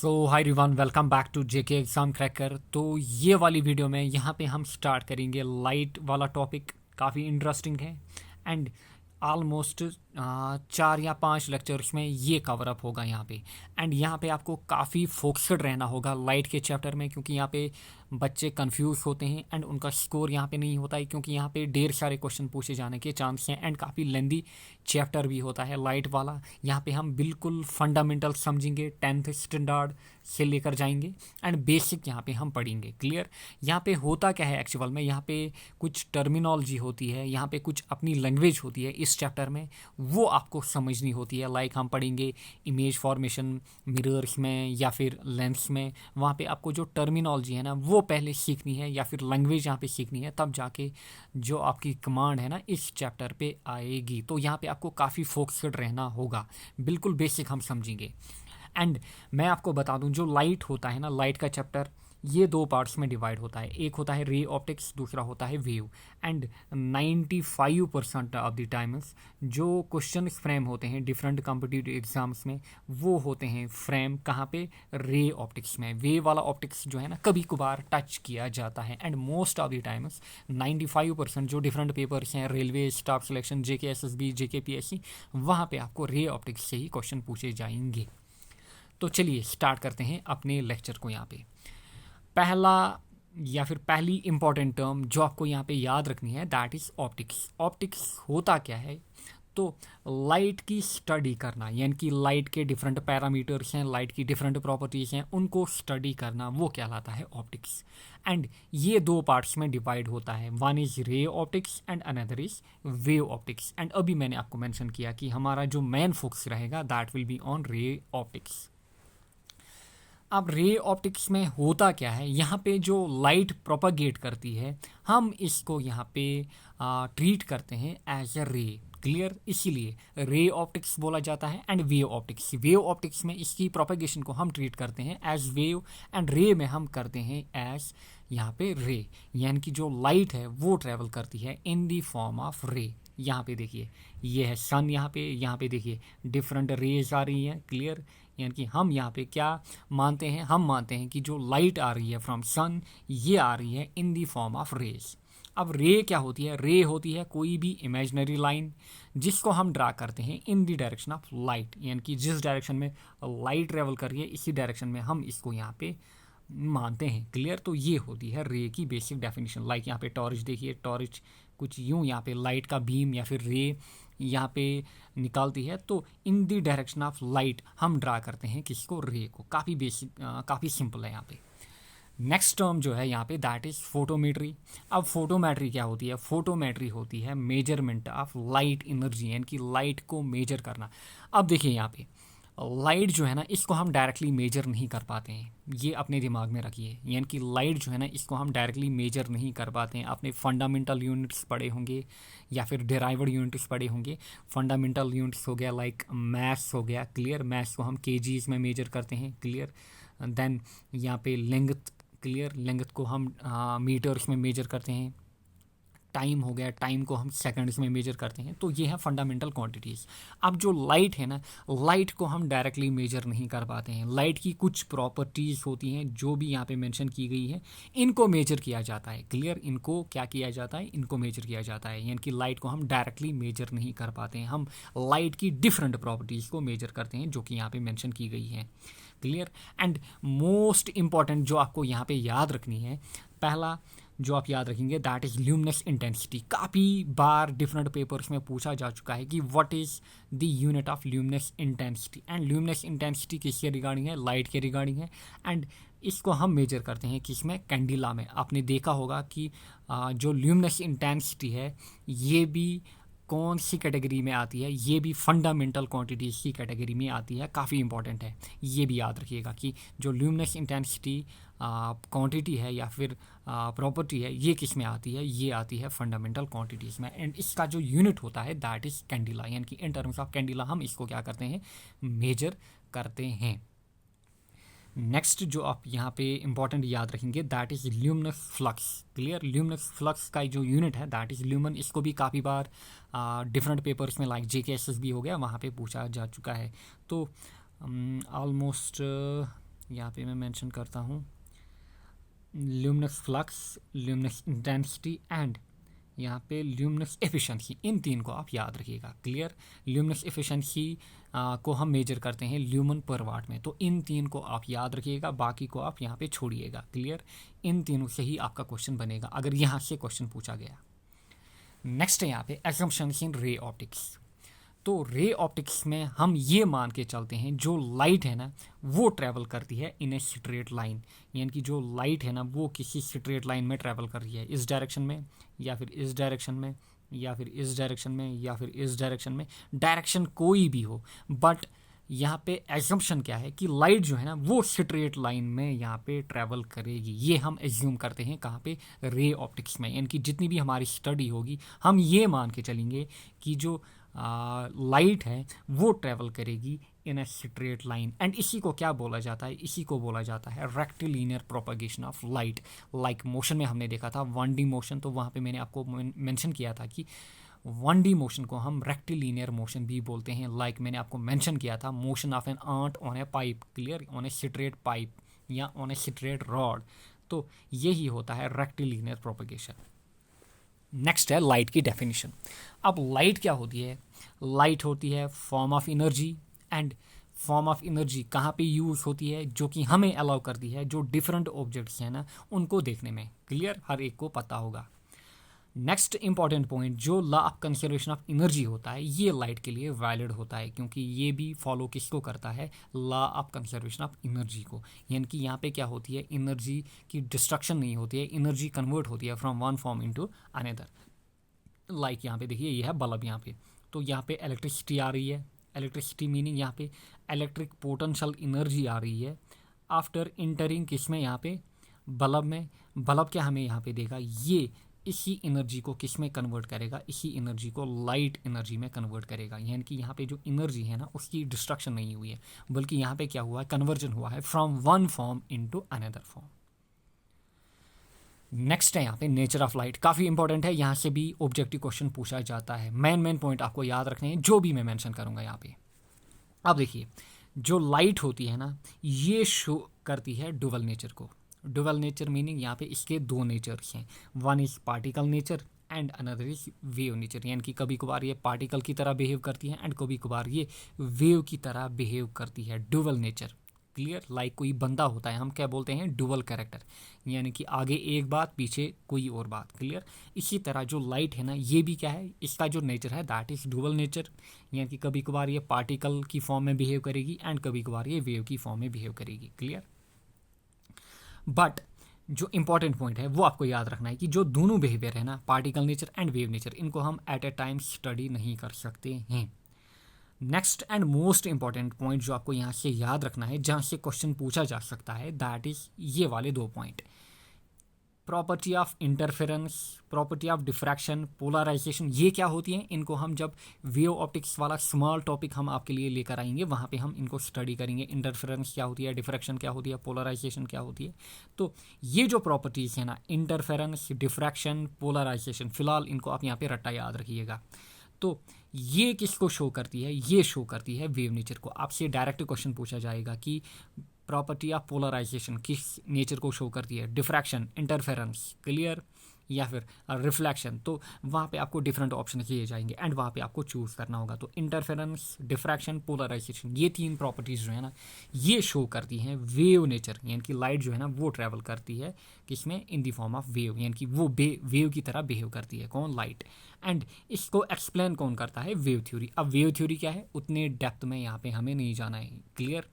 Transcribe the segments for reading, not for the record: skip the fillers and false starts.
So hi everyone, welcome back to JK exam cracker. तो ये वाली वीडियो में यहाँ पे हम स्टार्ट करेंगे लाइट वाला टॉपिक। काफ़ी इंटरेस्टिंग है एंड ऑलमोस्ट 4 या 5 लेक्चर्स में ये कवर अप होगा यहाँ पे। एंड यहाँ पे आपको काफ़ी फोकस्ड रहना होगा लाइट के चैप्टर में, क्योंकि यहाँ पे बच्चे कंफ्यूज होते हैं एंड उनका स्कोर यहाँ पे नहीं होता है, क्योंकि यहाँ पे ढेर सारे क्वेश्चन पूछे जाने के चांस हैं एंड काफ़ी लेंदी चैप्टर भी होता है लाइट वाला। यहाँ पे हम बिल्कुल फंडामेंटल समझेंगे, 10th स्टैंडर्ड से लेकर जाएंगे एंड बेसिक यहाँ पे हम पढ़ेंगे। क्लियर? यहाँ पे होता क्या है एक्चुअल में, यहाँ पे कुछ टर्मिनोलॉजी होती है, यहाँ पे कुछ अपनी लैंग्वेज होती है इस चैप्टर में, वो आपको समझनी होती है। लाइक हम पढ़ेंगे इमेज फॉर्मेशन मिरर्स में या फिर लेंस में, वहाँ पे आपको जो टर्मिनोलॉजी है ना वो पहले सीखनी है या फिर लैंग्वेज यहाँ पे सीखनी है, तब जाके जो आपकी कमांड है ना इस चैप्टर पे आएगी। तो यहाँ पे आपको काफ़ी फोकस्ड रहना होगा, बिल्कुल बेसिक हम समझेंगे। एंड मैं आपको बता दूं, जो लाइट होता है ना, लाइट का चैप्टर ये 2 पार्ट्स में डिवाइड होता है। एक होता है रे ऑप्टिक्स, दूसरा होता है wave. And 95% of the times जो क्वेश्चन फ्रेम होते हैं डिफरेंट कॉम्पिटिटिव एग्जाम्स में, वो होते हैं फ्रेम कहाँ पे, रे ऑप्टिक्स में। वेव वाला ऑप्टिक्स जो है ना कभी कभार टच किया जाता है and most of the times 95% जो डिफरेंट पेपर्स हैं, railway, staff selection, JKSSB, JKPSC, वहाँ पे आपको रे ऑप्टिक्स से ही क्वेश्चन पूछे जाएंगे। तो चलिए स्टार्ट करते हैं अपने लेक्चर को। यहाँ पे पहला या फिर पहली इंपॉर्टेंट टर्म जो आपको यहाँ पे याद रखनी है, दैट इज़ ऑप्टिक्स। ऑप्टिक्स होता क्या है? तो लाइट की स्टडी करना, यानी कि लाइट के डिफरेंट पैरामीटर्स हैं, लाइट की डिफरेंट प्रॉपर्टीज़ हैं, उनको स्टडी करना, वो कहलाता है ऑप्टिक्स। एंड ये 2 पार्ट्स में डिवाइड होता है, one is ray optics and another is wave optics. And अभी मैंने आपको मेंशन किया कि हमारा जो मेन फोकस रहेगा that will be on ray optics. अब रे ऑप्टिक्स में होता क्या है, यहाँ पे जो लाइट प्रोपागेट करती है, हम इसको यहाँ पे ट्रीट करते हैं एज अ रे। क्लियर? इसीलिए रे ऑप्टिक्स बोला जाता है। And wave optics, wave optics में इसकी प्रोपागेशन को हम ट्रीट करते हैं एज वेव एंड रे में हम करते हैं एज यहाँ पे रे, यानी कि जो लाइट है वो ट्रेवल करती है इन दी फॉर्म ऑफ रे। यहाँ पे देखिए ये है सन, यहाँ पे देखिए डिफरेंट रेज आ रही हैं। क्लियर? यानी कि हम यहाँ पे क्या मानते हैं, हम मानते हैं कि जो लाइट आ रही है फ्रॉम सन, ये आ रही है इन दी फॉर्म ऑफ रेज। अब रे क्या होती है? रे होती है कोई भी इमेजिनरी लाइन जिसको हम ड्रा करते हैं इन दी डायरेक्शन ऑफ लाइट, यानी कि जिस डायरेक्शन में लाइट ट्रेवल कर रही है इसी डायरेक्शन में हम इसको यहाँ पे मानते हैं। क्लियर? तो ये होती है रे की बेसिक डेफिनेशन। लाइक यहाँ पे टॉर्च देखिए, टॉर्च कुछ यूँ यहाँ पे लाइट का बीम या फिर रे यहाँ पे निकालती है, तो इन दी डायरेक्शन ऑफ लाइट हम ड्रा करते हैं किसको, रे को। काफ़ी बेसिक, काफ़ी सिंपल है यहाँ पे। नेक्स्ट टर्म जो है यहाँ पे दैट इज़ फोटोमेट्री। अब फोटोमेट्री क्या होती है? फोटोमेट्री होती है मेजरमेंट ऑफ लाइट एनर्जी, यानी कि लाइट को मेजर करना। अब देखिए यहाँ पे लाइट जो है ना इसको हम डायरेक्टली मेजर नहीं कर पाते हैं, ये अपने दिमाग में रखिए। यानी कि लाइट जो है ना इसको हम डायरेक्टली मेजर नहीं कर पाते हैं। आपने फंडामेंटल यूनिट्स पढ़े होंगे या फिर डेराइव्ड यूनिट्स पढ़े होंगे। फंडामेंटल यूनिट्स हो गया लाइक मैथ्स हो गया। क्लियर? मैथ्स को हम केजीज में मेजर करते हैं। क्लियर? देन यहाँ पे लेंथ, क्लियर, लेंथ को हम मीटर्स में मेजर करते हैं। टाइम हो गया, टाइम को हम सेकंड्स में मेजर करते हैं। तो ये है फंडामेंटल क्वांटिटीज़। अब जो लाइट है ना, लाइट को हम डायरेक्टली मेजर नहीं कर पाते हैं। लाइट की कुछ प्रॉपर्टीज़ होती हैं जो भी यहाँ पे मेंशन की गई है, इनको मेजर किया जाता है। क्लियर? इनको क्या किया जाता है? इनको मेजर किया जाता है। यानी कि लाइट को हम डायरेक्टली मेजर नहीं कर पाते हैं, हम लाइट की डिफरेंट प्रॉपर्टीज़ को मेजर करते हैं जो कि यहाँ पे मेंशन की गई है। क्लियर? एंड मोस्ट इम्पॉर्टेंट जो आपको यहाँ पे याद रखनी है, पहला जो आप याद रखेंगे दैट इज़ ल्यूमिनस इंटेंसिटी। काफ़ी बार डिफरेंट पेपर्स में पूछा जा चुका है कि what is the unit of luminous intensity. And luminous intensity किसके रिगार्डिंग है? लाइट के रिगार्डिंग है। एंड इसको हम मेजर करते हैं किसमें? कैंडिला में। आपने देखा होगा कि जो ल्यूमिनस इंटेंसिटी है ये भी कौन सी कैटेगरी में आती है? ये भी फंडामेंटल क्वांटिटीज़ की कैटेगरी में आती है। काफ़ी इंपॉर्टेंट है, ये भी याद रखिएगा कि जो ल्यूमिनस इंटेंसिटी क्वांटिटी है या फिर प्रॉपर्टी है, ये किस में आती है? ये आती है फंडामेंटल क्वांटिटीज़ में। एंड इसका जो यूनिट होता है दैट इज़ कैंडिला, यानी कि इन टर्म्स ऑफ कैंडिला हम इसको क्या करते हैं? मेजर करते हैं। नेक्स्ट जो आप यहाँ पे इंपॉर्टेंट याद रखेंगे that is luminous flux. Clear? Luminous flux का जो यूनिट है दैट इज़ ल्यूमन। इसको भी काफ़ी बार डिफरेंट पेपर्स में लाइक JKSSB हो गया, वहाँ पे पूछा जा चुका है। तो ऑलमोस्ट यहाँ पे मैं मेंशन करता हूँ luminous flux, luminous intensity and यहाँ पे ल्यूमिनस एफिशिएंसी, इन तीन को आप याद रखिएगा। क्लियर। ल्यूमिनस एफिशिएंसी को हम मेजर करते हैं ल्यूमन पर वाट में, तो इन तीन को आप याद रखिएगा, बाकी को आप यहाँ पे छोड़िएगा। क्लियर। इन तीनों से ही आपका क्वेश्चन बनेगा अगर यहाँ से क्वेश्चन पूछा गया। नेक्स्ट है यहाँ पे assumptions इन रे ऑप्टिक्स। तो रे ऑप्टिक्स में हम ये मान के चलते हैं जो लाइट है ना वो ट्रैवल करती है इन ए स्ट्रेट लाइन, यानी कि जो लाइट है ना वो किसी स्ट्रेट लाइन में ट्रैवल कर रही है, इस डायरेक्शन में या फिर इस डायरेक्शन में या फिर इस डायरेक्शन में या फिर इस डायरेक्शन में, डायरेक्शन कोई भी हो, बट यहाँ पे एजम्पशन क्या है कि लाइट जो है ना वो स्ट्रेट लाइन में यहाँ पे ट्रैवल करेगी। ये हम एज्यूम करते हैं कहाँ पे, रे ऑप्टिक्स में। यानी कि जितनी भी हमारी स्टडी होगी हम ये मान के चलेंगे कि जो लाइट है वो ट्रैवल करेगी इन अ स्ट्रेट लाइन। एंड इसी को क्या बोला जाता है, इसी को बोला जाता है rectilinear propagation of light. Like motion में हमने देखा था 1D मोशन, तो वहाँ पे मैंने आपको मेंशन किया था कि 1D मोशन को हम रेक्टिलिनियर मोशन भी बोलते हैं। लाइक मैंने आपको मेंशन किया था motion of an ant on a pipe, clear, on a straight pipe या ऑन ए स्ट्रेट रॉड, तो यही होता है रेक्टिलिनियर प्रोपगेशन। नेक्स्ट है लाइट की डेफिनेशन। अब लाइट क्या होती है, लाइट होती है form of energy, and form of energy कहाँ पे यूज़ होती है, जो कि हमें अलाउ करती है जो डिफरेंट ऑब्जेक्ट्स हैं ना उनको देखने में। क्लियर, हर एक को पता होगा। नेक्स्ट इंपॉर्टेंट पॉइंट, जो law of conservation of energy होता है ये लाइट के लिए वैलिड होता है, क्योंकि ये भी फॉलो किसको करता है, law of conservation of energy को। यानी कि यहाँ पे क्या होती है, एनर्जी की डिस्ट्रक्शन नहीं होती है, एनर्जी कन्वर्ट होती है from one form into another. Like यहाँ पे देखिए ये है बल्ब, यहाँ पे तो यहाँ पे इलेक्ट्रिसिटी आ रही है, इलेक्ट्रिसिटी मीनिंग यहाँ पे इलेक्ट्रिक पोटेंशियल एनर्जी आ रही है आफ्टर इंटरिंग किसमें, यहाँ पे बल्ब में। बल्ब क्या हमें यहाँ पे देगा, ये इसी एनर्जी को किस में कन्वर्ट करेगा, इसी एनर्जी को लाइट एनर्जी में कन्वर्ट करेगा। यानी कि यहाँ पे जो एनर्जी है ना उसकी डिस्ट्रक्शन नहीं हुई है, बल्कि यहाँ पे क्या हुआ है, कन्वर्जन हुआ है from one form into another form. Next है यहाँ पे नेचर ऑफ लाइट, काफ़ी इंपॉर्टेंट है, यहाँ से भी ऑब्जेक्टिव क्वेश्चन पूछा जाता है। मेन पॉइंट आपको याद रखने हैं जो भी मैं मेंशन करूँगा यहाँ पे। अब देखिए जो लाइट होती है ना ये शो करती है डुअल नेचर को। डुअल नेचर मीनिंग यहाँ पे इसके दो नेचर्स हैं, one is particle nature and another is wave nature. यानी कि कभी कभार ये पार्टिकल की तरह बिहेव करती है एंड कभी कभार ये वेव की तरह बिहेव करती है, डुअल नेचर। क्लियर, लाइक कोई बंदा होता है हम क्या बोलते हैं, डुअल कैरेक्टर, यानी कि आगे एक बात पीछे कोई और बात। क्लियर, इसी तरह जो लाइट है ना ये भी क्या है, इसका जो नेचर है दैट इज डुअल नेचर। यानी कि कभी कभार ये पार्टिकल की फॉर्म में बिहेव करेगी एंड कभी कभार ये वेव की फॉर्म में बिहेव करेगी। क्लियर, बट जो इंपॉर्टेंट पॉइंट है वो आपको याद रखना है कि जो दोनों बिहेवियर है ना, particle nature and wave nature, इनको हम एट ए टाइम स्टडी नहीं कर सकते हैं। Next and most important point जो आपको यहाँ से याद रखना है, जहाँ से क्वेश्चन पूछा जा सकता है, दैट इज ये वाले दो point, property of interference, property of diffraction, polarization. ये क्या होती हैं, इनको हम जब वेव ऑप्टिक्स वाला स्मॉल टॉपिक हम आपके लिए लेकर आएंगे वहाँ पे हम इनको स्टडी करेंगे। इंटरफेरेंस क्या होती है, डिफ्रैक्शन क्या होती है, पोलराइजेशन क्या होती है। तो ये जो प्रॉपर्टीज़ है ना, इंटरफेरेंस, डिफ्रैक्शन, पोलराइजेशन, फिलहाल इनको आप यहाँ पे रट्टा याद रखिएगा। तो ये किसको शो करती है, ये शो करती है वेव नेचर को। आपसे डायरेक्ट क्वेश्चन पूछा जाएगा कि प्रॉपर्टी ऑफ पोलराइजेशन किस नेचर को शो करती है, डिफ्रैक्शन, इंटरफेरेंस, क्लियर, या फिर रिफ्लेक्शन। तो वहाँ पे आपको डिफरेंट ऑप्शन दिए जाएंगे एंड वहाँ पे आपको चूज़ करना होगा। तो इंटरफेरेंस, डिफ्रैक्शन, पोलराइजेशन, ये तीन प्रॉपर्टीज़ जो है ना ये शो करती हैं वेव नेचर। यानी कि लाइट जो है ना वो ट्रैवल करती है किसमें, इन दी फॉर्म ऑफ वेव, यानी कि वो वेव की तरह बिहेव करती है, कौन, लाइट। एंड इसको एक्सप्लेन कौन करता है, वेव थ्योरी। अब वेव थ्योरी क्या है उतने डेप्थ में यहाँ पे हमें नहीं जाना है। क्लियर,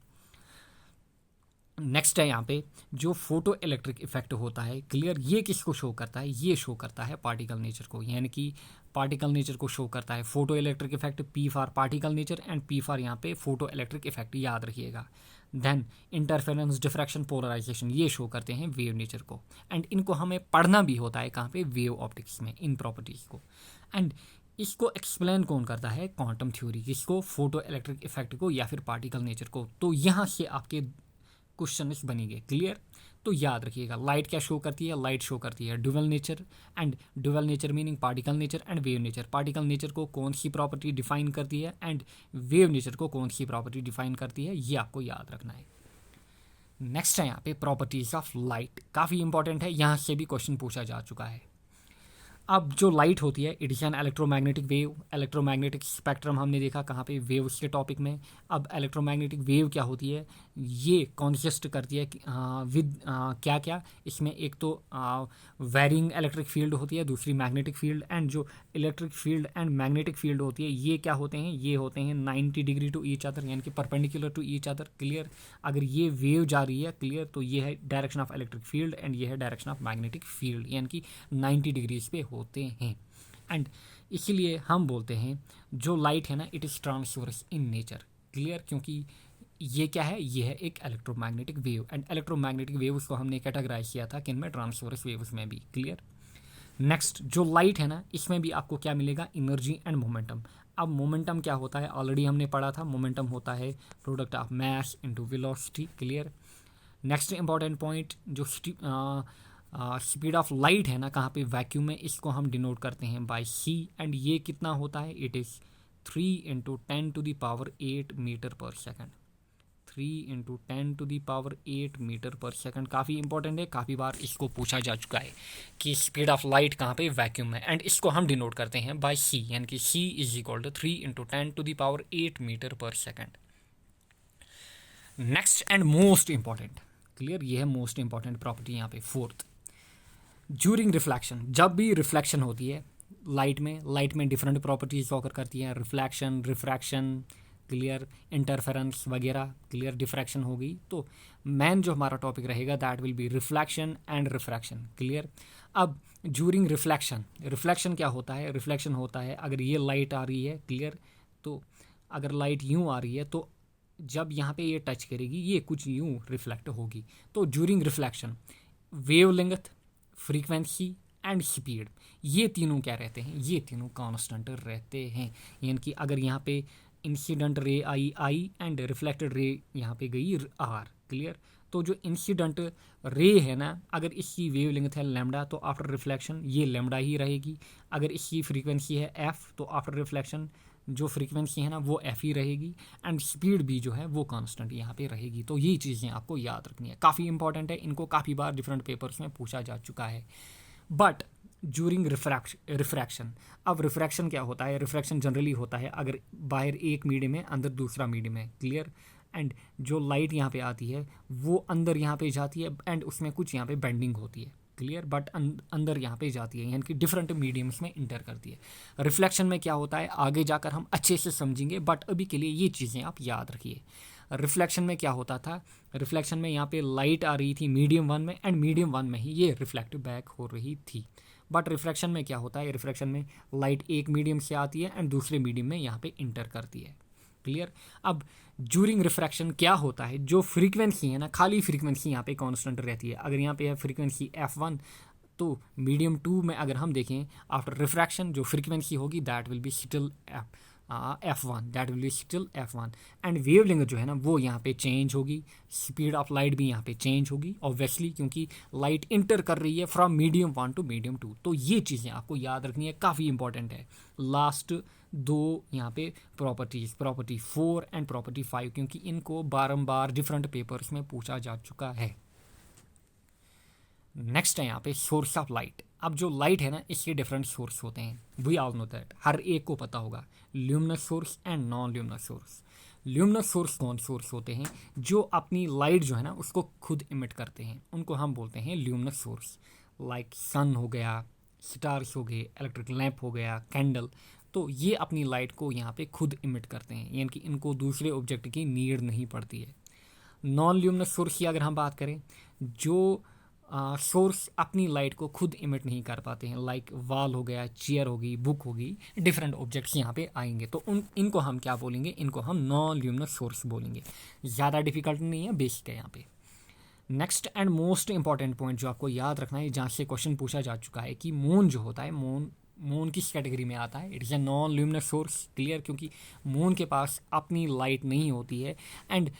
नेक्स्ट है यहाँ पे जो फोटो इलेक्ट्रिक इफेक्ट होता है। क्लियर, ये किसको शो करता है, ये शो करता है पार्टिकल नेचर को। यानी कि पार्टिकल नेचर को शो करता है photo electric effect, P for particle nature and P for यहाँ पे फोटो इलेक्ट्रिक इफेक्ट, याद रखिएगा। देन इंटरफेरेंस, डिफ्रैक्शन, पोलराइजेशन, ये शो करते हैं वेव नेचर को। एंड इनको हमें पढ़ना भी होता है कहाँ पे, वेव ऑप्टिक्स में, इन प्रॉपर्टीज़ को। एंड इसको एक्सप्लेन कौन करता है, क्वांटम थ्योरी, किसको, फोटो इलेक्ट्रिक इफेक्ट को या फिर पार्टिकल नेचर को। तो यहाँ से आपके क्वेश्चन बनेंगे। क्लियर, तो याद रखिएगा लाइट क्या शो करती है, लाइट शो करती है dual nature, and dual nature meaning particle nature and wave nature. Particle nature को कौन सी प्रॉपर्टी डिफाइन करती है एंड वेव नेचर को कौन सी प्रॉपर्टी डिफाइन करती है, ये आपको याद रखना है। नेक्स्ट है यहाँ पे प्रॉपर्टीज ऑफ लाइट, काफ़ी इंपॉर्टेंट है, यहाँ से भी क्वेश्चन पूछा जा चुका है। अब जो लाइट होती है it is an electromagnetic wave. Electromagnetic spectrum हमने देखा कहाँ पे, वेव्स के टॉपिक में। अब इलेक्ट्रोमैग्नेटिक वेव क्या होती है, ये कॉन्सिस्ट करती है विद क्या क्या, इसमें एक तो वेरिंग इलेक्ट्रिक फील्ड होती है, दूसरी मैग्नेटिक फील्ड। एंड जो electric field and magnetic field होती है ये क्या होते हैं, ये होते हैं 90 डिग्री टू ईच अदर, यानी कि perpendicular to each other. Clear, अगर ये वेव जा रही है, क्लियर, तो ये है direction of electric field and ये है डायरेक्शन ऑफ मैग्नेटिक फील्ड, यानी कि 90 डिग्रीज पे होते हैं। एंड इसीलिए हम बोलते हैं जो लाइट है ना it is transverse in nature. Clear, क्योंकि ये क्या है, ये है एक electromagnetic wave. And electromagnetic waves को हमने कैटेगराइज किया था किन में, ट्रांसवर्स वेव्स में भी। क्लियर। नेक्स्ट जो लाइट है ना इसमें भी आपको क्या मिलेगा, एनर्जी एंड मोमेंटम। अब मोमेंटम क्या होता है, ऑलरेडी हमने पढ़ा था, मोमेंटम होता है product of mass into velocity. Clear. Next important point जो स्पीड ऑफ लाइट है ना कहाँ पे, वैक्यूम में, इसको हम डिनोट करते हैं बाय सी। एंड ये कितना होता है, इट इज़ 3 × 10⁸ मीटर पर सेकेंड। 3 × 10⁸ मीटर पर सेकेंड, काफ़ी इंपॉर्टेंट है, काफ़ी बार इसको पूछा जा चुका है कि स्पीड ऑफ लाइट कहाँ पे, वैक्यूम में। एंड इसको हम डिनोट करते हैं बाय सी, यानी कि सी इज इक्वल टू 3 × 10⁸ मीटर पर second. Next and most important, clear, ये है मोस्ट इंपॉर्टेंट प्रॉपर्टी यहाँ पे, फोर्थ, ज्यूरिंग रिफ्लैक्शन। जब भी रिफ्लेक्शन होती है लाइट में डिफरेंट प्रॉपर्टीज ऑकर करती हैं, रिफ्लैक्शन, रिफ्रैक्शन, क्लियर, इंटरफेरेंस वगैरह। क्लियर, डिफ्रैक्शन हो गई। तो मेन जो हमारा टॉपिक रहेगा that will be reflection and refraction. Clear. अब ज्यूरिंग रिफ्लेक्शन क्या होता है, रिफ्लेक्शन होता है अगर ये लाइट आ रही है, क्लियर, तो अगर लाइट यूँ आ रही है तो जब यहाँ पे ये टच करेगी ये कुछ यूँ रिफ्लेक्ट होगी। तो during reflection wavelength, frequency and speed, ये तीनों क्या रहते हैं, ये तीनों कांस्टेंट रहते हैं। यानी कि अगर यहाँ पे incident ray I and reflected ray यहाँ पे गई आर। क्लियर। तो जो इंसिडेंट रे है ना, अगर इसकी वेवलेंथ है लैम्डा तो आफ्टर रिफ्लेक्शन ये लैम्डा ही रहेगी। अगर इसकी फ्रीक्वेंसी है एफ तो आफ्टर रिफ्लेक्शन जो फ्रीक्वेंसी है ना वो एफ ही रहेगी। एंड स्पीड भी जो है वो कांस्टेंट यहाँ पे रहेगी। तो ये चीज़ें आपको याद रखनी है, काफ़ी इंपॉर्टेंट है, इनको काफ़ी बार डिफरेंट पेपर्स में पूछा जा चुका है। बट ज्यूरिंग रिफ्रैक्शन, अब रिफ्रैक्शन क्या होता है, रिफ्रैक्शन जनरली होता है अगर बाहर एक मीडियम है अंदर दूसरा मीडियम है। क्लियर। एंड जो लाइट यहाँ पे आती है वो अंदर यहाँ पे जाती है एंड उसमें कुछ यहाँ पे बेंडिंग होती है। क्लियर। बट अंदर यहाँ पे जाती है, यानी कि डिफरेंट मीडियम्स में इंटर करती है। रिफ्लेक्शन में क्या होता है आगे जाकर हम अच्छे से समझेंगे, बट अभी के लिए ये चीज़ें आप याद रखिए। रिफ्लेक्शन में क्या होता था, रिफ्लेक्शन में यहाँ पे लाइट आ रही थी मीडियम 1 में एंड मीडियम 1 में ही ये रिफ्लेक्ट बैक हो रही थी। बट रिफ्रैक्शन में क्या होता है, रिफ्रैक्शन में लाइट एक मीडियम से आती है एंड दूसरे मीडियम में यहाँ पे इंटर करती है। क्लियर। अब ज्यूरिंग रिफ्रैक्शन क्या होता है, जो फ्रीक्वेंसी है ना, खाली फ्रीक्वेंसी यहाँ पे कांस्टेंट रहती है। अगर यहाँ पे है फ्रीक्वेंसी f1 तो मीडियम 2 में अगर हम देखें आफ्टर रिफ्रैक्शन जो फ्रीक्वेंसी होगी that will be still f1, that will be still f1। And wavelength जो है ना वो यहाँ पे चेंज होगी, स्पीड ऑफ लाइट भी यहाँ पे चेंज होगी ऑब्वियसली, क्योंकि लाइट इंटर कर रही है फ्रॉम मीडियम 1 टू मीडियम 2। तो ये चीज़ें आपको याद रखनी है, काफ़ी इंपॉर्टेंट है। लास्ट दो यहाँ पे प्रॉपर्टीज़, प्रॉपर्टी 4 एंड प्रॉपर्टी 5, क्योंकि इनको बारंबार डिफरेंट पेपर्स में पूछा जा चुका है। नेक्स्ट है यहाँ पे सोर्स ऑफ लाइट। अब जो लाइट है ना इसके डिफरेंट सोर्स होते हैं, वी ऑल नो दैट, हर एक को पता होगा, luminous source and non luminous source. Luminous source कौन सोर्स होते हैं, जो अपनी लाइट जो है ना उसको खुद इमिट करते हैं, उनको हम बोलते हैं ल्यूमिनस सोर्स। लाइक सन हो गया, स्टार्स हो गए, इलेक्ट्रिक लैंप हो गया, कैंडल, तो ये अपनी लाइट को यहाँ पे खुद इमिट करते हैं, यानी कि इनको दूसरे ऑब्जेक्ट की नीड नहीं पड़ती है। नॉन ल्यूमिनस सोर्स की अगर हम बात करें, जो सोर्स अपनी लाइट को खुद इमिट नहीं कर पाते हैं, लाइक वॉल हो गया, चेयर होगी, बुक होगी, डिफरेंट ऑब्जेक्ट्स यहाँ पे आएंगे, तो इनको हम क्या बोलेंगे, इनको हम नॉन ल्यूमिनस सोर्स बोलेंगे। ज़्यादा डिफिकल्ट नहीं है, बेसिक है यहाँ पे। Next and most important point जो आपको याद रखना है, जहाँ से क्वेश्चन पूछा जा चुका है कि मून जो होता है, मून किस कैटेगरी में आता है, it is a non luminous source. Clear, क्योंकि मून के पास अपनी लाइट नहीं होती है एंड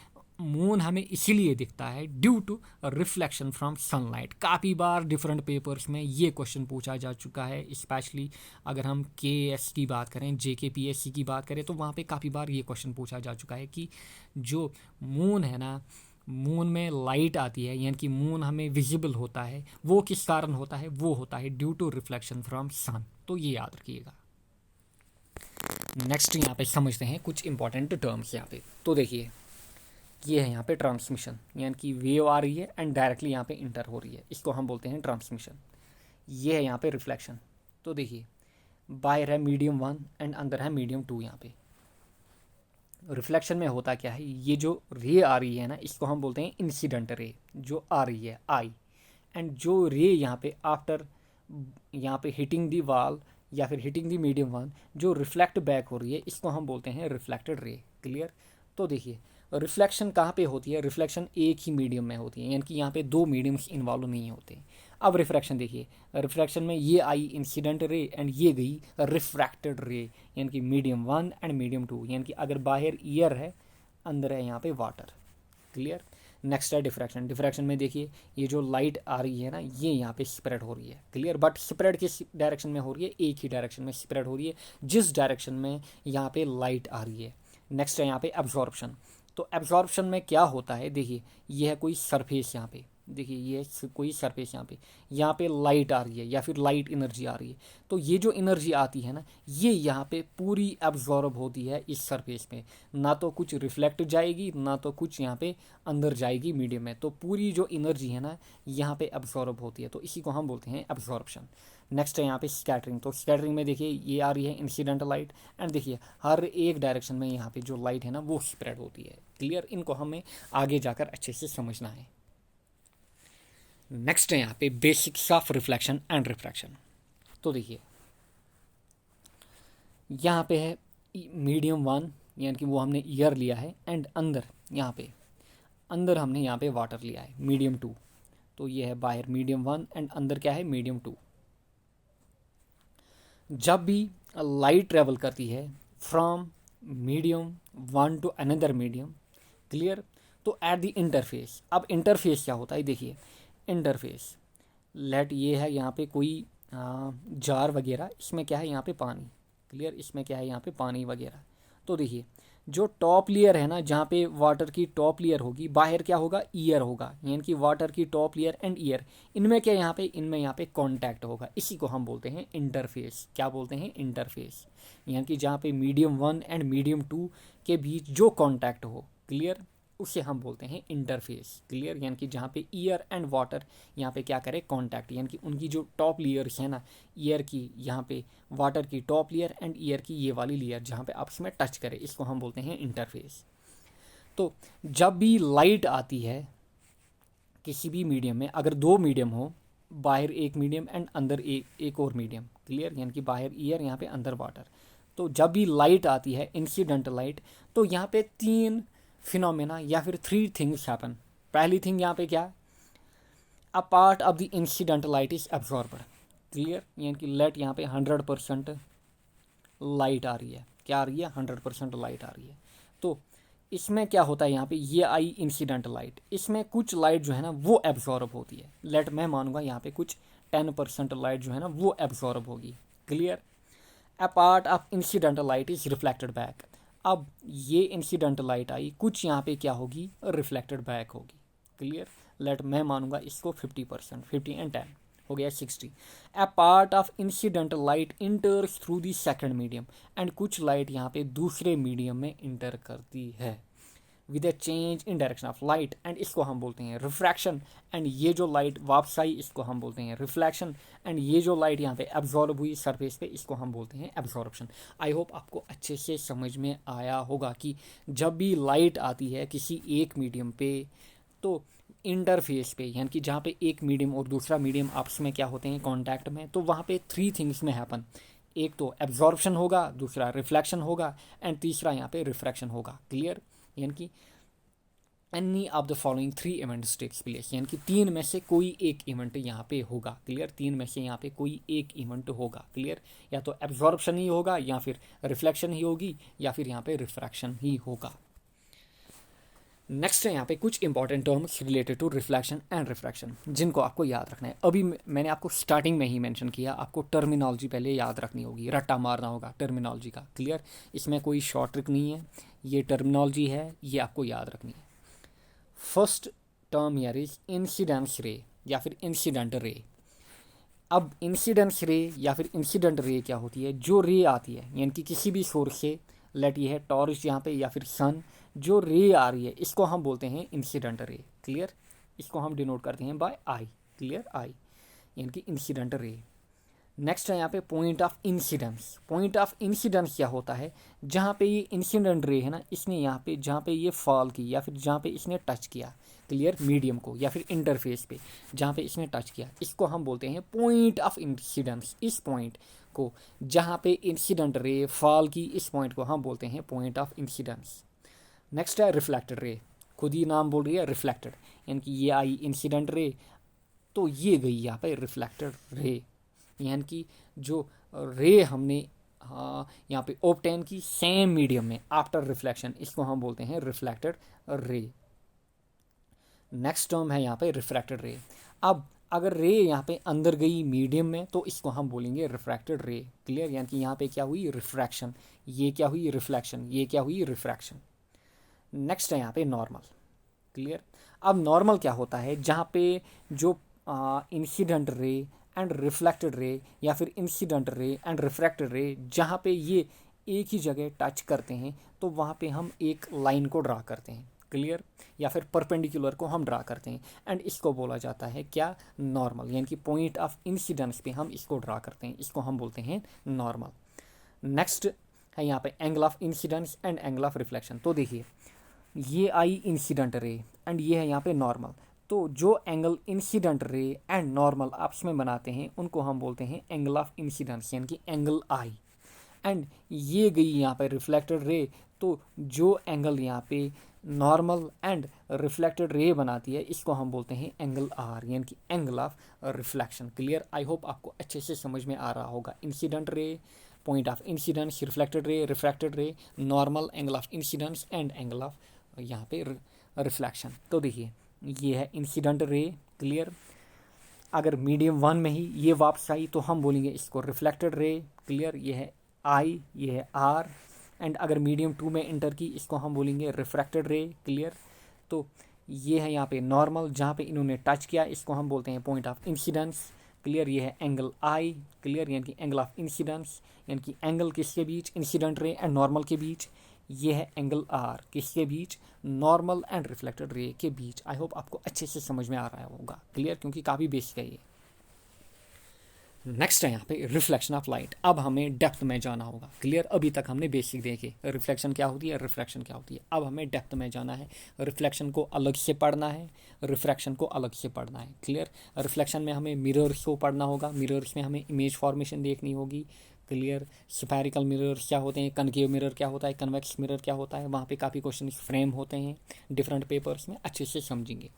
मून हमें इसीलिए दिखता है due to reflection from sunlight. काफ़ी बार डिफरेंट पेपर्स में ये क्वेश्चन पूछा जा चुका है, स्पेशली अगर हम KS की बात करें, JKPSC की बात करें, तो वहाँ पे काफ़ी बार ये क्वेश्चन पूछा जा चुका है कि जो मून है ना मून में लाइट आती है, यानी कि मून हमें विजिबल होता है, वो किस कारण होता है? वो होता है due to reflection from sun. तो ये याद रखिएगा। नेक्स्ट यहाँ पे समझते हैं कुछ इंपॉर्टेंट टर्म्स यहाँ पे। तो देखिए, ये है यहाँ पे ट्रांसमिशन, यानी कि वेव आ रही है एंड डायरेक्टली यहाँ पे इंटर हो रही है, इसको हम बोलते हैं ट्रांसमिशन। ये है यहाँ पे रिफ्लेक्शन। तो देखिए, बाहर है मीडियम 1 एंड अंदर है मीडियम 2। यहाँ पे रिफ्लेक्शन में होता क्या है, ये जो रे आ रही है ना, इसको हम बोलते हैं इंसिडेंट रे, जो आ रही है आई। एंड जो रे यहाँ पे आफ्टर यहाँ पे हिटिंग दी वॉल या फिर हिटिंग दी मीडियम 1 जो रिफ्लेक्ट बैक हो रही है, इसको हम बोलते हैं रिफ्लेक्टेड रे। क्लियर? तो देखिए, रिफ्लेक्शन कहाँ पे होती है? रिफ्लेक्शन एक ही मीडियम में होती है, यानी कि यहाँ पे दो मीडियम्स इन्वॉल्व नहीं होते। अब रिफ्रैक्शन देखिए, रिफ्रैक्शन में ये आई इंसिडेंट रे एंड ये गई रिफ्रैक्टेड रे, यानी कि मीडियम 1 एंड मीडियम 2, यानी कि अगर बाहर ईयर है, अंदर है यहाँ पे वाटर। क्लियर? नेक्स्ट है डिफ्रैक्शन। डिफ्रैक्शन में देखिए, ये जो लाइट आ रही है ना, ये यहाँ पे स्प्रेड हो रही है। क्लियर? बट स्प्रेड किस डायरेक्शन में हो रही है? एक ही डायरेक्शन में स्प्रेड हो रही है, जिस डायरेक्शन में यहाँ पे लाइट आ रही है। नेक्स्ट है यहाँ पे एब्जॉर्प्शन। तो एब्जॉर्प्शन में क्या होता है? देखिए, ये है कोई सरफेस, यहाँ पे देखिए, ये कोई सरफेस, यहाँ पे लाइट आ रही है या फिर लाइट एनर्जी आ रही है। तो ये जो एनर्जी आती है ना, ये यहाँ पे पूरी एब्जॉर्ब होती है इस सरफेस में, ना तो कुछ रिफ्लेक्ट जाएगी, ना तो कुछ यहाँ पे अंदर जाएगी मीडियम में। तो पूरी जो एनर्जी है ना, यहाँ पे एब्जॉर्ब होती है, तो इसी को हम बोलते हैं एब्जॉर्प्शन। नेक्स्ट है यहाँ पे स्कैटरिंग। तो स्कैटरिंग में देखिए, ये आ रही है इंसिडेंट लाइट एंड देखिए हर एक डायरेक्शन में यहाँ पे जो लाइट है ना, वो स्प्रेड होती है। क्लियर? इनको हमें आगे जाकर अच्छे से समझना है। नेक्स्ट है यहाँ पे basics of reflection and refraction. तो देखिए, यहाँ पे है मीडियम 1, यानी कि वो हमने ईयर लिया है, एंड अंदर यहाँ पे अंदर हमने यहाँ पे वाटर लिया है, मीडियम 2। तो ये है बाहर मीडियम 1 एंड अंदर क्या है? मीडियम 2। जब भी लाइट ट्रेवल करती है from medium 1 to another medium, clear, तो एट द इंटरफेस, अब इंटरफेस क्या होता है? देखिए, इंटरफेस लेट ये है यहाँ पे कोई जार वगैरह, इसमें क्या है? यहाँ पे पानी। क्लियर? इसमें क्या है? यहाँ पे पानी वगैरह। तो देखिए, जो टॉप लेयर है ना, जहाँ पे वाटर की टॉप लेयर होगी, बाहर क्या होगा? ईयर होगा, यानी कि वाटर की टॉप लेयर एंड ईयर, इनमें क्या यहाँ पे? इनमें यहाँ पे कांटेक्ट होगा, इसी को हम बोलते हैं इंटरफेस। क्या बोलते हैं? इंटरफेस। यानी कि जहाँ पे मीडियम 1 एंड मीडियम 2 के बीच जो कांटेक्ट हो, क्लियर, उसे हम बोलते हैं इंटरफेस। क्लियर? यानी कि जहाँ पे ईयर एंड वाटर यहाँ पे क्या करे? कांटेक्ट, यानी कि उनकी जो टॉप लेयर्स है ना, ईयर की यहाँ पे वाटर की टॉप लेयर एंड ईयर की ये वाली लेयर जहाँ पे आपस में टच करे, इसको हम बोलते हैं इंटरफेस। तो जब भी लाइट आती है किसी भी मीडियम में, अगर दो मीडियम हो, बाहर एक मीडियम एंड अंदर एक और मीडियम, क्लियर, यानी कि बाहर ईयर, यहाँ पे अंदर वाटर, तो जब भी लाइट आती है इंसिडेंट लाइट, तो यहाँ पे तीन फिनोमेना या फिर थ्री थिंग्स हैपन। पहली थिंग यहाँ पे क्या? A part of the incident light is absorber. Clear? यानी कि लेट यहाँ पे 100% लाइट आ रही है। क्या आ रही है? 100% लाइट आ रही है। तो इसमें क्या होता है? यहाँ पे ये आई इंसिडेंट लाइट, इसमें कुछ लाइट जो है ना वो एब्जॉर्ब होती है। लेट मैं मानूंगा यहाँ पे कुछ 10% लाइट जो है ना वो एब्जॉर्ब होगी। Clear? A part of incident light is reflected back. अब ये इंसिडेंट लाइट आई, कुछ यहाँ पे क्या होगी? रिफ्लेक्टेड बैक होगी। क्लियर? लेट मैं मानूंगा इसको 50%, 50 एंड 10 हो गया 60। A part of incident light इंटर्स through the second medium, and कुछ लाइट यहाँ पे दूसरे मीडियम में इंटर करती है with a change in direction of light, and इसको हम बोलते हैं रिफ्रैक्शन। एंड ये जो लाइट वापस आई, इसको हम बोलते हैं रिफ्लेक्शन। एंड ये जो लाइट यहाँ पे एब्जॉर्ब हुई सरफेस पे, इसको हम बोलते हैं एब्जॉर्प्शन। आई होप आपको अच्छे से समझ में आया होगा कि जब भी लाइट आती है किसी एक मीडियम पे, तो इंटरफेस पे, यानी कि जहाँ पे एक मीडियम और दूसरा मीडियम आपस में क्या होते हैं? कॉन्टैक्ट में, तो वहाँ पे थ्री थिंग्स में हैपन। एक तो एब्जॉर्प्शन होगा, दूसरा रिफ्लेक्शन होगा, एंड तीसरा यहाँ पे रिफ्रैक्शन होगा। क्लियर? यानी कि any of the following three events takes place, यानी कि तीन में से कोई एक इवेंट यहाँ पे होगा। क्लियर? तीन में से यहाँ पे कोई एक इवेंट होगा। क्लियर? या तो एब्जॉर्प्शन ही होगा, या फिर रिफ्लेक्शन ही होगी, या फिर यहाँ पे रिफ्रैक्शन ही होगा। नेक्स्ट है यहाँ पे कुछ important terms related to reflection and refraction, जिनको आपको याद रखना है। अभी मैंने आपको स्टार्टिंग में ही मेंशन किया, आपको टर्मिनोलॉजी पहले याद रखनी होगी, रट्टा मारना होगा टर्मिनोलॉजी का। क्लियर? इसमें कोई शॉर्ट ट्रिक नहीं है, ये टर्मिनोलॉजी है, ये आपको याद रखनी है। First term here is incidence रे या फिर इंसिडेंट रे। अब इंसिडेंस रे या फिर इंसिडेंट रे क्या होती है? जो रे आती है यानी कि किसी भी सोर्स से, लेट ये है टॉर्च यहाँ पे या फिर सन, जो रे आ रही है इसको हम बोलते हैं इंसिडेंट रे। क्लियर? इसको हम डिनोट करते हैं बाय आई। क्लियर? आई यानी कि इंसिडेंट रे। नेक्स्ट है यहाँ पे point of incidence. Point of incidence क्या होता है? जहाँ पे ये इंसिडेंट रे है ना, इसने यहाँ पे जहाँ पे ये फॉल की या फिर जहाँ पे इसने टच किया, क्लियर, मीडियम को या फिर इंटरफेस पे जहाँ पे इसने टच किया, इसको हम बोलते हैं पॉइंट ऑफ इंसिडेंस। इस पॉइंट को जहाँ पे इंसिडेंट रे फॉल की, इस पॉइंट को हम बोलते हैं पॉइंट ऑफ इंसिडेंस। नेक्स्ट है रिफ्लेक्टेड रे। खुद ही नाम बोल रही है रिफ्लेक्टेड, यानी कि ये आई इंसिडेंट रे तो ये गई यहाँ पे रिफ्लेक्टेड रे, यानी कि जो रे हमने यहाँ पे ऑब्टेन की सेम मीडियम में आफ्टर रिफ्लेक्शन, इसको हम बोलते हैं रिफ्लेक्टेड रे। नेक्स्ट टर्म है यहाँ पे रिफ्रैक्टेड रे। अब अगर रे यहाँ पे अंदर गई मीडियम में तो इसको हम बोलेंगे रिफ्रैक्टेड रे। क्लियर? यानी कि यहाँ पे क्या हुई? रिफ्रैक्शन। ये क्या हुई? रिफ्लेक्शन। ये क्या हुई? रिफ्रैक्शन। नेक्स्ट है यहाँ पे नॉर्मल। क्लियर? अब नॉर्मल क्या होता है? जहाँ पे जो incident ray and reflected ray या फिर इंसिडेंट रे एंड रिफ्रैक्टेड रे जहाँ पे ये एक ही जगह टच करते हैं तो वहाँ पे हम एक लाइन को ड्रा करते हैं। क्लियर? या फिर परपेंडिकुलर को हम ड्रा करते हैं एंड इसको बोला जाता है क्या? नॉर्मल। यानी कि पॉइंट ऑफ इंसिडेंस पे हम इसको ड्रा करते हैं, इसको हम बोलते हैं नॉर्मल। नेक्स्ट है यहाँ पे angle of incidence and angle of reflection. तो देखिए ये आई इंसिडेंट रे एंड ये है यहाँ पे नॉर्मल, तो जो angle incident ray and normal आपस में बनाते हैं उनको हम बोलते हैं एंगल ऑफ इंसिडेंस, यानी कि एंगल आई। एंड ये गई यहाँ पे रिफ्लेक्टेड रे, तो जो एंगल यहाँ पे नॉर्मल एंड रिफ्लेक्टेड रे बनाती है इसको हम बोलते हैं एंगल आर, यानी कि angle of reflection. Clear? I hope आपको अच्छे से समझ में आ रहा होगा। Incident ray, point of incidence, reflected ray, refracted रे, normal, angle of incidence and angle of यहाँ पे रिफ्लेक्शन। तो देखिए ये है इंसिडेंट रे। क्लियर? अगर मीडियम वन में ही ये वापस आई तो हम बोलेंगे इसको रिफ्लेक्टेड रे। क्लियर? ये है आई, ये है आर। एंड अगर मीडियम टू में एंटर की इसको हम बोलेंगे रिफ्रैक्टेड रे। क्लियर? तो ये है यहाँ पे नॉर्मल, जहाँ पे इन्होंने टच किया इसको हम बोलते हैं पॉइंट ऑफ इंसिडेंस। क्लियर? ये है एंगल आई। क्लियर? यानी कि एंगल ऑफ इंसिडेंस, यानी कि एंगल किसके बीच? इंसिडेंट रे एंड नॉर्मल के बीच। ये है एंगल आर, किसके बीच? नॉर्मल एंड रिफ्लेक्टेड रे के बीच। आई होप आपको अच्छे से समझ में आ रहा होगा। क्लियर? क्योंकि काफ़ी बेसिक है ये। नेक्स्ट है यहाँ पे रिफ्लेक्शन ऑफ लाइट। अब हमें डेप्थ में जाना होगा। क्लियर? अभी तक हमने बेसिक देखे, रिफ्लेक्शन क्या होती है, रिफ्रैक्शन क्या होती है। अब हमें डेप्थ में जाना है। रिफ्लेक्शन को अलग से पढ़ना है, रिफ्रैक्शन को अलग से पढ़ना है। क्लियर? रिफ्लेक्शन में हमें मिरर्स को पढ़ना होगा, मिरर्स में हमें इमेज फॉर्मेशन देखनी होगी। क्लियर? स्फेरिकल मिरर क्या होते हैं, कनकेव मिरर क्या होता है, कन्वेक्स मिरर क्या होता है, वहाँ पे काफ़ी क्वेश्चन फ्रेम होते हैं डिफरेंट पेपर्स में, अच्छे से समझेंगे।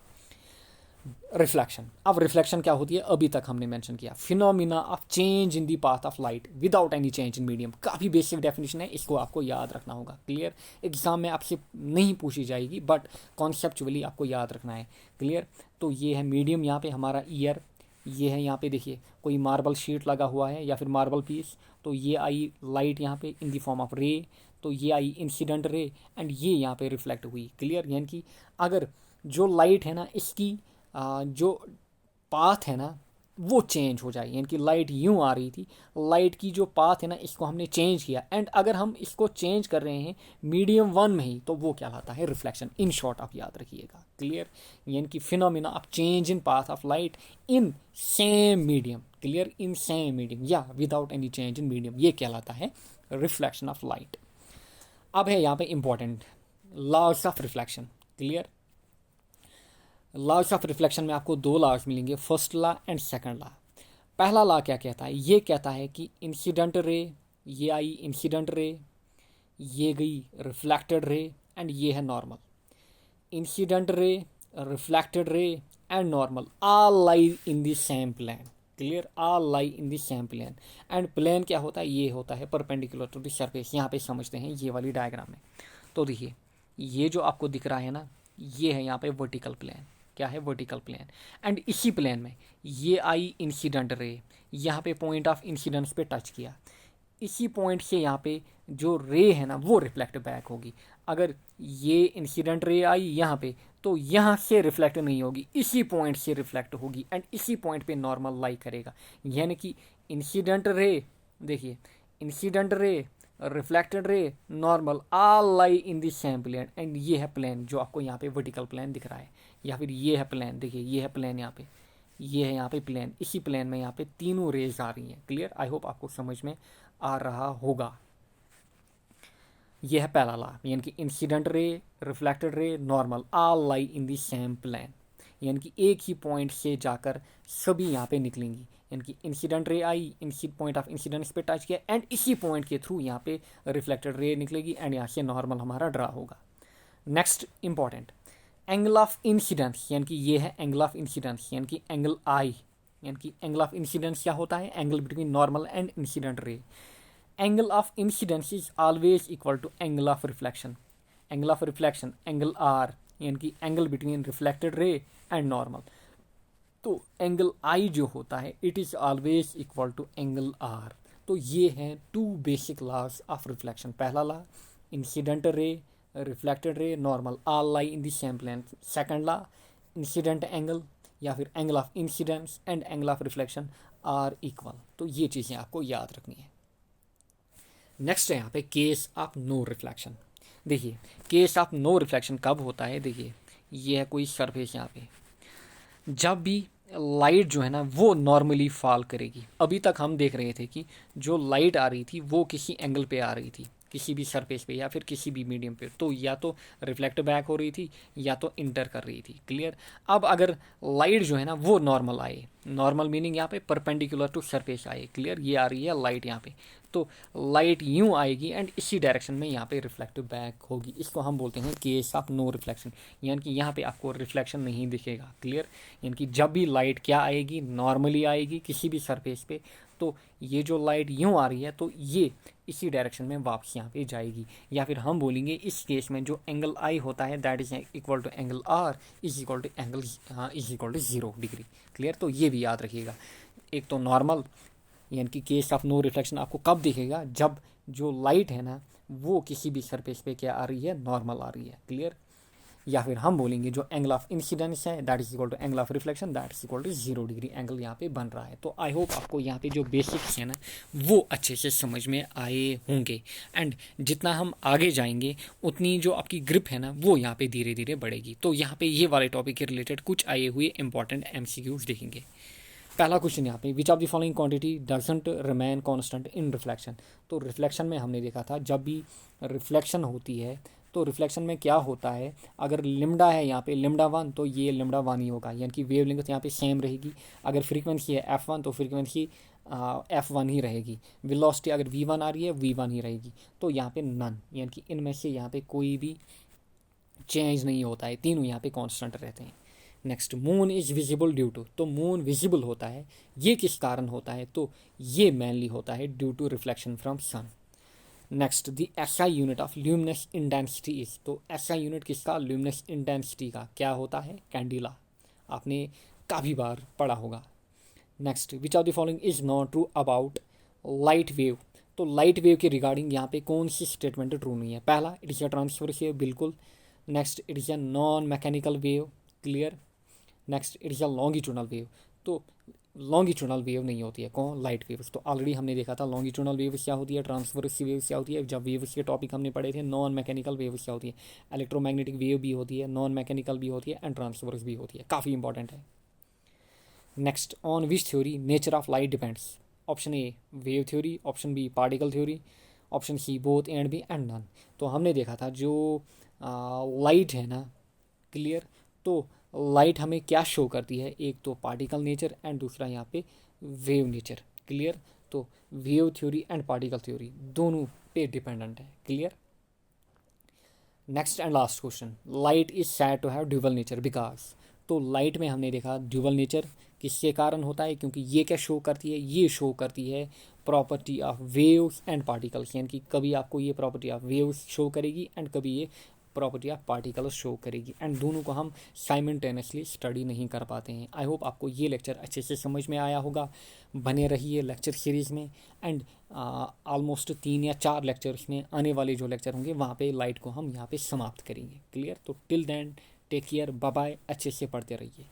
रिफ्लेक्शन। अब रिफ्लेक्शन क्या होती है? अभी तक हमने मेंशन किया, phenomena of change in the path of light without any change in medium. काफ़ी बेसिक डेफिनेशन है, इसको आपको याद रखना होगा। क्लियर? एग्जाम में आपसे नहीं पूछी जाएगी बट कॉन्सेप्चुअली आपको याद रखना है। क्लियर? तो ये है मीडियम, यहाँ पे हमारा ईयर, ये है यहाँ पे देखिए कोई मार्बल शीट लगा हुआ है या फिर मार्बल पीस, तो ये आई लाइट यहाँ पे इन द फॉर्म ऑफ रे, तो ये आई इंसिडेंट रे एंड ये यहाँ पे रिफ्लेक्ट हुई। क्लियर? यानी कि अगर जो लाइट है ना इसकी जो पाथ है ना वो चेंज हो जाए, यानी कि लाइट यूँ आ रही थी, लाइट की जो पाथ है ना इसको हमने चेंज किया एंड अगर हम इसको चेंज कर रहे हैं मीडियम वन में ही तो वो क्या लाता है? रिफ्लेक्शन। इन शॉर्ट आप याद रखिएगा। क्लियर? यानी कि phenomena of change in path of light in same medium. Clear? In same medium या without any change in medium, ये कहलाता है रिफ्लेक्शन ऑफ लाइट। अब है यहाँ पे important laws of reflection. Clear? Laws of reflection में आपको दो लॉज मिलेंगे, first law and second law. पहला लॉ क्या कहता है? ये कहता है कि इंसिडेंट रे, ये आई इंसिडेंट रे, ये गई रिफ्लेक्टेड रे एंड ये है normal. Incident ray, reflected ray and normal all lie in the same plane. Clear? All lie in the same plane and plane क्या होता है? ये होता है परपेंडिकुलर टू द सरफेस। यहाँ पे समझते हैं ये वाली डायग्राम में। तो देखिए ये जो आपको दिख रहा है ना, ये है यहाँ पे वर्टिकल प्लेन। क्या है? Vertical plane. एंड इसी प्लेन में ये आई इंसिडेंट रे, यहाँ पे पॉइंट ऑफ इंसिडेंस पे टच किया, इसी पॉइंट से यहाँ पे जो रे है ना वो रिफ्लेक्ट बैक होगी। अगर ये इंसिडेंट रे आई यहाँ पे तो यहाँ से रिफ्लेक्ट नहीं होगी, इसी पॉइंट से रिफ्लेक्ट होगी एंड इसी पॉइंट पे नॉर्मल लाई करेगा। यानी कि इंसिडेंट रे, देखिए incident ray, reflected ray, normal all lie in the same plane. And ये है प्लेन जो आपको यहाँ पे वर्टिकल प्लेन दिख रहा है, या फिर ये है प्लेन, देखिए ये है प्लेन यहाँ पे, ये है यहाँ पे प्लेन, इसी प्लेन में यहाँ पे तीनों रेज आ रही हैं। क्लियर, आई होप आपको समझ में आ रहा होगा। ये है पहला लॉ, यानी कि incident ray, reflected ray, normal all lie in the same plane, यानी कि एक ही पॉइंट से जाकर सभी यहाँ पे निकलेंगी। यानी कि incident ray I, point of incidence पे टच किया एंड इसी पॉइंट के थ्रू यहाँ पे रिफ्लेक्टेड रे निकलेगी एंड यहाँ से नॉर्मल हमारा ड्रा होगा। Next important, angle of incidence, यानी कि ये है एंगल ऑफ इंसिडेंस, यानी कि एंगल आई, यानी कि एंगल ऑफ इंसिडेंस क्या होता है, angle between normal and incident ray. Angle of incidence is always equal to angle of reflection. Angle of reflection, angle R, यानी कि angle between reflected ray and normal. तो angle I जो होता है it is always equal to angle R। तो ये हैं two basic laws of reflection. पहला law, incident ray, reflected ray, normal all lie in the same plane. Second law, incident angle या फिर angle of incidence and angle of reflection are equal. तो ये चीज़ें आपको याद रखनी है। नेक्स्ट है यहाँ पे केस ऑफ नो रिफ्लेक्शन। देखिए केस ऑफ नो रिफ्लेक्शन कब होता है, देखिए ये है कोई सरफेस, यहाँ पे जब भी लाइट जो है ना वो नॉर्मली फॉल करेगी। अभी तक हम देख रहे थे कि जो लाइट आ रही थी वो किसी एंगल पे आ रही थी, किसी भी सरफेस पे या फिर किसी भी मीडियम पे, तो या तो रिफ्लेक्ट बैक हो रही थी या तो इंटर कर रही थी। क्लियर। अब अगर लाइट जो है ना वो नॉर्मल आए, नॉर्मल मीनिंग यहाँ पे परपेंडिकुलर टू सरफेस आए। क्लियर, ये आ रही है लाइट यहाँ पे, तो लाइट यूँ आएगी एंड इसी डायरेक्शन में यहाँ पे रिफ्लेक्ट बैक होगी। इसको हम बोलते हैं केस ऑफ नो रिफ्लेक्शन, यानी कि यहाँ पे आपको रिफ्लेक्शन नहीं दिखेगा। क्लियर, यानी कि जब भी लाइट क्या आएगी, नॉर्मली आएगी किसी भी सरफेस पे, तो ये जो लाइट यूँ आ रही है तो ये इसी डायरेक्शन में वापस यहाँ पे जाएगी। या फिर हम बोलेंगे इस केस में जो एंगल आई होता है that is equal to angle r is equal to angle is equal to 0 degree. Clear, तो ये भी याद रखिएगा। एक तो नॉर्मल, यानी कि केस ऑफ नो रिफ्लेक्शन आपको कब दिखेगा, जब जो लाइट है ना वो किसी भी सरफेस पे क्या आ रही है, नॉर्मल आ रही है। क्लियर। या फिर हम बोलेंगे जो एंगल ऑफ इंसिडेंस है that is equal to angle of reflection that is equal to 0 degree angle यहाँ पे बन रहा है। तो आई होप आपको यहाँ पे जो बेसिक्स है ना वो अच्छे से समझ में आए होंगे। एंड जितना हम आगे जाएंगे उतनी जो आपकी ग्रिप है ना वो यहाँ पे धीरे धीरे बढ़ेगी। तो यहाँ पे ये वाले टॉपिक के रिलेटेड कुछ आए हुए इंपॉर्टेंट MCQs देखेंगे। पहला क्वेश्चन यहाँ पे, विच of the following quantity doesn't remain constant in reflection. तो रिफ्लेक्शन में हमने देखा था जब भी रिफ्लेक्शन होती है तो रिफ्लेक्शन में क्या होता है, अगर लिम्डा है यहाँ पे लिम्डा 1 तो ये लिम्डा 1 ही होगा, यानी कि वेव लेंथ यहाँ पे सेम रहेगी। अगर फ्रीक्वेंसी है F1 तो फ्रीक्वेंसी F1 ही रहेगी। वेलोसिटी अगर V1 आ रही है V1 ही रहेगी। तो यहाँ पे नन, यानी कि इनमें से यहाँ पे कोई भी चेंज नहीं होता है, तीनों यहाँ पे कॉन्स्टेंट रहते हैं। Next, moon is visible due to. तो मून विजिबल होता है, ये किस कारण होता है, तो ये मेनली होता है due to reflection from sun. Next, the SI unit of luminous intensity is. तो SI यूनिट किसका, ल्यूमिनस इंटेंसिटी का। क्या होता है, कैंडिला। आपने काफ़ी बार पढ़ा होगा। Next, which of the following is not true about light wave. तो लाइट वेव के रिगार्डिंग यहाँ पे कौन सी स्टेटमेंट ट्रू नहीं है। पहला, it is a transverse wave, बिल्कुल। Next, it is a non mechanical wave. Clear. Next, it is a longitudinal wave. तो लॉन्गिट्यूडनल वेव नहीं होती है, कौन, लाइट वेव्स। तो ऑलरेडी हमने देखा था लॉन्गिट्यूडनल वेव्स क्या होती है, ट्रांसवर्स वेव्स क्या होती है। जब वेव्स के टॉपिक हमने पढ़े थे, नॉन मैकेनिकल वेव्स क्या होती है, इलेक्ट्रोमैग्नेटिक वेव भी होती है, नॉन मैकेनिकल भी होती है एंड ट्रांसवर्स भी होती है, काफ़ी इंपॉर्टेंट है। Next, on which theory nature of light depends. Option A wave theory, option B particle theory, option C both and B and none. तो हमने देखा था जो लाइट है ना, क्लियर, तो लाइट हमें क्या शो करती है, एक तो पार्टिकल नेचर एंड दूसरा यहाँ पे वेव नेचर। क्लियर, तो wave theory and particle theory दोनों पे डिपेंडेंट है। Clear. Next and last question, light is said to have dual nature because. तो लाइट में हमने देखा ड्यूअल नेचर किसके कारण होता है, क्योंकि ये क्या शो करती है, ये शो करती है property of waves and particles, यानी कि कभी आपको ये प्रॉपर्टी ऑफ वेव्स शो करेगी एंड कभी ये प्रॉपर्टी ऑफ पार्टिकल्स शो करेगी, एंड दोनों को हम साइमल्टेनियसली स्टडी नहीं कर पाते हैं। आई होप आपको ये लेक्चर अच्छे से समझ में आया होगा। बने रहिए लेक्चर सीरीज़ में, एंड ऑलमोस्ट 3 या 4 लेक्चर्स में आने वाले जो लेक्चर होंगे वहाँ पे लाइट को हम यहाँ पे समाप्त करेंगे। क्लियर? तो till then take care, bye bye, अच्छे से पढ़ते रहिए।